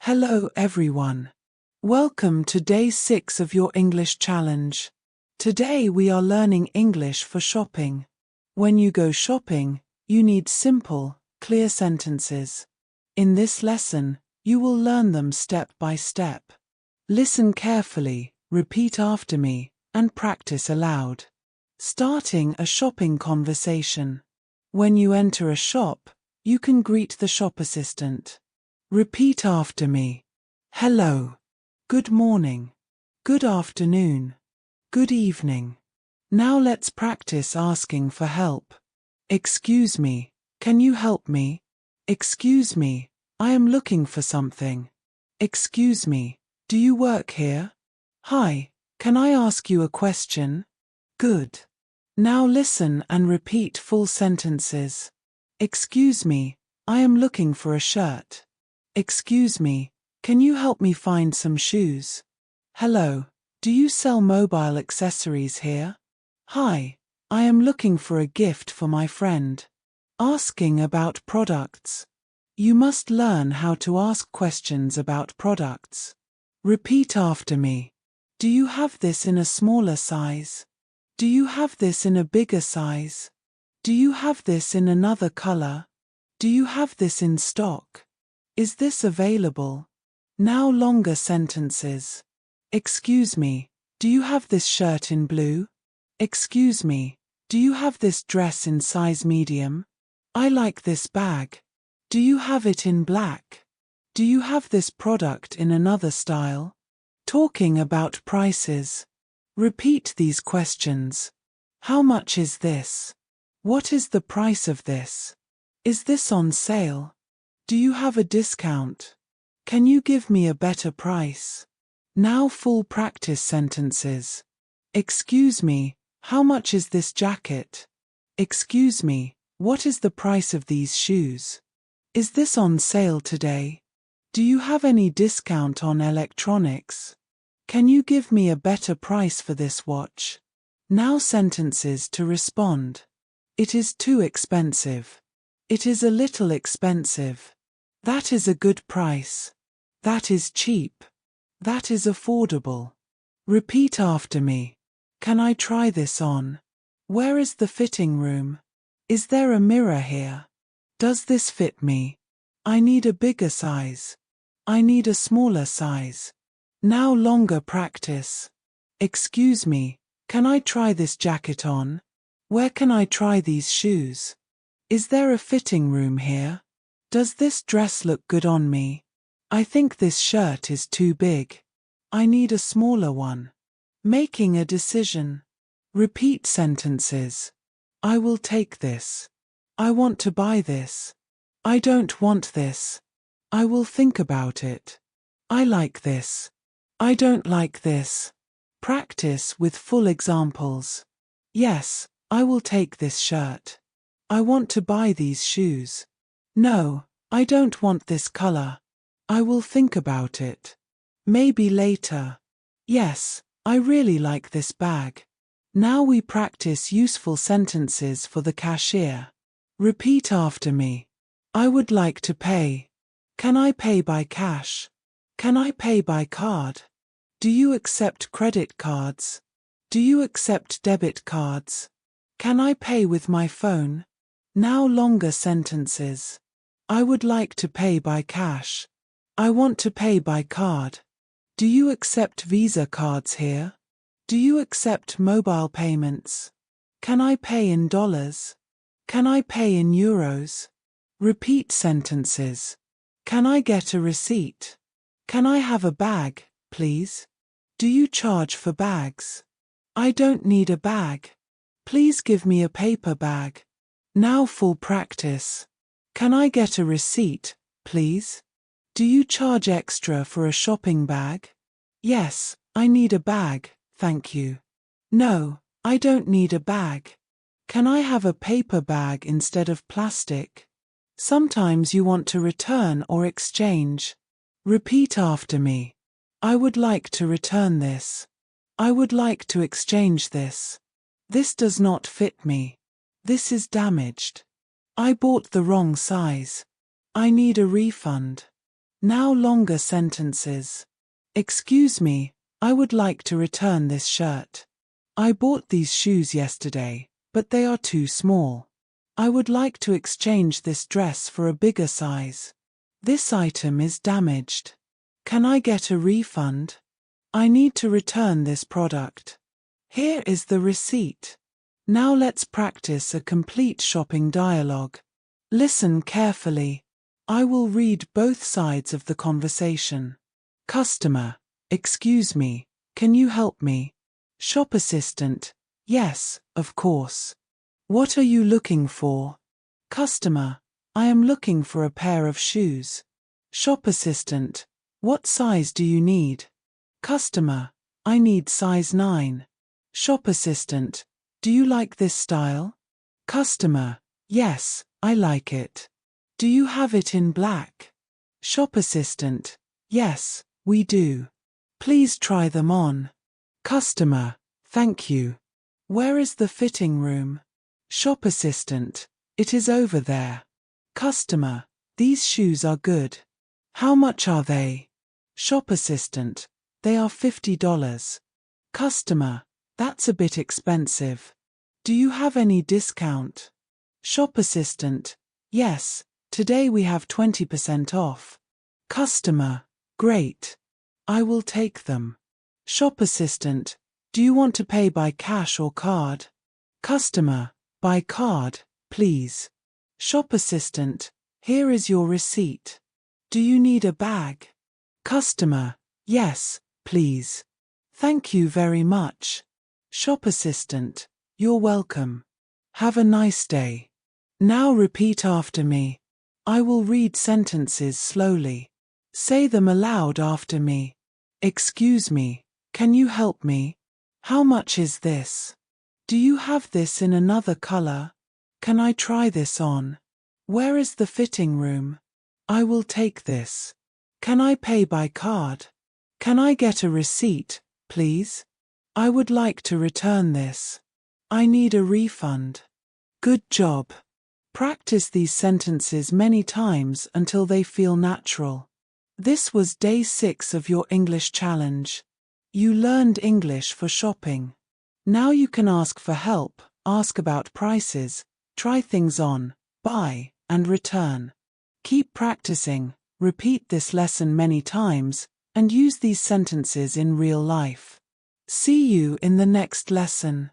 Hello everyone. Welcome to day 6 of your English challenge. Today we are learning English for shopping. When you go shopping, you need simple, clear sentences. In this lesson, you will learn them step by step. Listen carefully, repeat after me, and practice aloud. Starting a shopping conversation. When you enter a shop, you can greet the shop assistant. Repeat after me. Hello. Good morning. Good afternoon. Good evening. Now let's practice asking for help. Excuse me, can you help me? Excuse me, I am looking for something. Excuse me, do you work here? Hi, can I ask you a question? Good. Now listen and repeat full sentences. Excuse me, I am looking for a shirt. Excuse me, can you help me find some shoes? Hello, do you sell mobile accessories here? Hi, I am looking for a gift for my friend. Asking about products. You must learn how to ask questions about products. Repeat after me. Do you have this in a smaller size? Do you have this in a bigger size? Do you have this in another color? Do you have this in stock? Is this available? Now longer sentences. Excuse me, do you have this shirt in blue? Excuse me, do you have this dress in size medium? I like this bag. Do you have it in black? Do you have this product in another style? Talking about prices. Repeat these questions. How much is this? What is the price of this? Is this on sale? Do you have a discount? Can you give me a better price? Now full practice sentences. Excuse me, how much is this jacket? Excuse me, what is the price of these shoes? Is this on sale today? Do you have any discount on electronics? Can you give me a better price for this watch? Now sentences to respond. It is too expensive. It is a little expensive. That is a good price. That is cheap. That is affordable. Repeat after me. Can I try this on? Where is the fitting room? Is there a mirror here? Does this fit me? I need a bigger size. I need a smaller size. Now longer practice. Excuse me, can I try this jacket on? Where can I try these shoes? Is there a fitting room here? Does this dress look good on me? I think this shirt is too big. I need a smaller one. Making a decision. Repeat sentences. I will take this. I want to buy this. I don't want this. I will think about it. I like this. I don't like this. Practice with full examples. Yes, I will take this shirt. I want to buy these shoes. No, I don't want this color. I will think about it. Maybe later. Yes, I really like this bag. Now we practice useful sentences for the cashier. Repeat after me. I would like to pay. Can I pay by cash? Can I pay by card? Do you accept credit cards? Do you accept debit cards? Can I pay with my phone? Now longer sentences. I would like to pay by cash. I want to pay by card. Do you accept Visa cards here? Do you accept mobile payments? Can I pay in dollars? Can I pay in euros? Repeat sentences. Can I get a receipt? Can I have a bag, please? Do you charge for bags? I don't need a bag. Please give me a paper bag. Now full practice. Can I get a receipt, please? Do you charge extra for a shopping bag? Yes, I need a bag, thank you. No, I don't need a bag. Can I have a paper bag instead of plastic? Sometimes you want to return or exchange. Repeat after me. I would like to return this. I would like to exchange this. This does not fit me. This is damaged. I bought the wrong size. I need a refund. Now longer sentences. Excuse me, I would like to return this shirt. I bought these shoes yesterday, but they are too small. I would like to exchange this dress for a bigger size. This item is damaged. Can I get a refund? I need to return this product. Here is the receipt. Now let's practice a complete shopping dialogue. Listen carefully. I will read both sides of the conversation. Customer: excuse me, can you help me? Shop assistant: yes, of course. What are you looking for? Customer: I am looking for a pair of shoes. Shop assistant: what size do you need? Customer: I need size 9. Shop assistant: do you like this style? Customer: yes, I like it. Do you have it in black? Shop assistant: yes, we do. Please try them on. Customer: thank you. Where is the fitting room? Shop assistant: it is over there. Customer: these shoes are good. How much are they? Shop assistant: they are $50. Customer: that's a bit expensive. Do you have any discount? Shop assistant: yes, today we have 20% off. Customer: great. I will take them. Shop assistant: do you want to pay by cash or card? Customer: by card, please. Shop assistant: here is your receipt. Do you need a bag? Customer: yes, please. Thank you very much. Shop assistant: you're welcome. Have a nice day. Now repeat after me. I will read sentences slowly. Say them aloud after me. Excuse me, can you help me? How much is this? Do you have this in another color? Can I try this on? Where is the fitting room? I will take this. Can I pay by card? Can I get a receipt, please? I would like to return this. I need a refund. Good job. Practice these sentences many times until they feel natural. This was day 6 of your English challenge. You learned English for shopping. Now you can ask for help, ask about prices, try things on, buy, and return. Keep practicing, repeat this lesson many times, and use these sentences in real life. See you in the next lesson.